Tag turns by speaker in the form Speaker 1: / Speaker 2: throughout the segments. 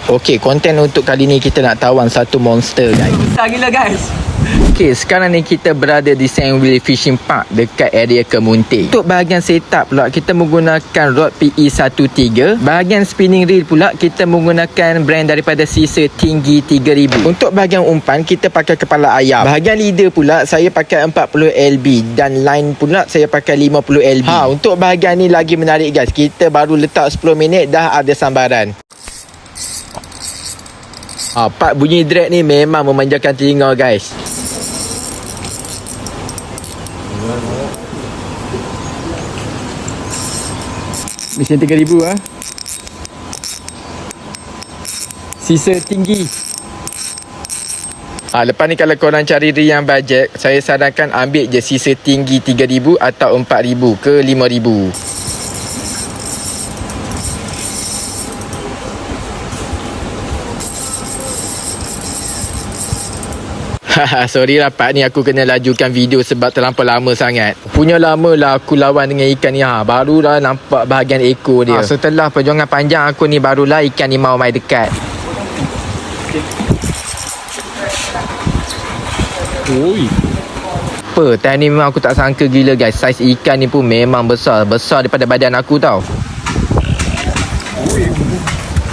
Speaker 1: Okey, konten untuk kali ni kita nak tawan satu monster guys.
Speaker 2: Besar gila guys.
Speaker 1: Okey, sekarang ni kita berada di Sandwheel Fishing Park dekat area Kemunting. Untuk bahagian setup pula kita menggunakan rod PE13. Bahagian spinning reel pula kita menggunakan brand daripada Sisa Tinggi 3000. Untuk bahagian umpan kita pakai kepala ayam. Bahagian leader pula saya pakai 40 LB dan line pula saya pakai 50 LB. Untuk bahagian ni lagi menarik guys. Kita baru letak 10 minit dah ada sambaran. Part bunyi drag ni memang memanjakan telinga guys.
Speaker 2: Mesin 3000 Sisa Tinggi.
Speaker 1: Lepas ni kalau korang cari reel yang bajet, saya sarankan ambil je Sisa Tinggi 3000 atau 4000 ke 5000. Sorry lah Pak, ni aku kena lajukan video sebab terlampau lama sangat. Punya lama lah aku lawan dengan ikan ni. Barulah nampak bahagian ekor dia. Setelah perjuangan panjang aku ni, barulah ikan ni mau mai dekat.
Speaker 2: Oi.
Speaker 1: Time ni memang aku tak sangka gila guys. Saiz ikan ni pun memang besar. Besar daripada badan aku tau.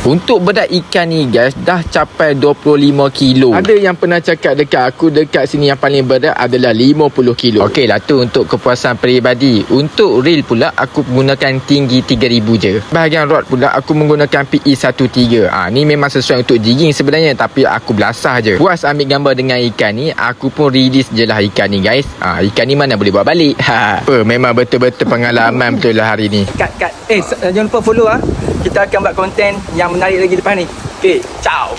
Speaker 1: Untuk berat ikan ni guys dah capai 25 kilo. Ada yang pernah cakap dekat aku, dekat sini yang paling berat adalah 50 kilo. Okey lah, tu untuk kepuasan peribadi. Untuk reel pula aku menggunakan tinggi 3000 je. Bahagian rod pula aku menggunakan PE13. Ni memang sesuai untuk jigging sebenarnya, tapi aku belasah je. Puas ambil gambar dengan ikan ni, aku pun release je lah ikan ni guys. Ikan ni mana boleh buat balik. Memang betul-betul pengalaman betul lah hari ni.
Speaker 2: Kat. Jangan lupa follow Kita akan buat konten yang menarik lagi lepas ni. Okay, ciao.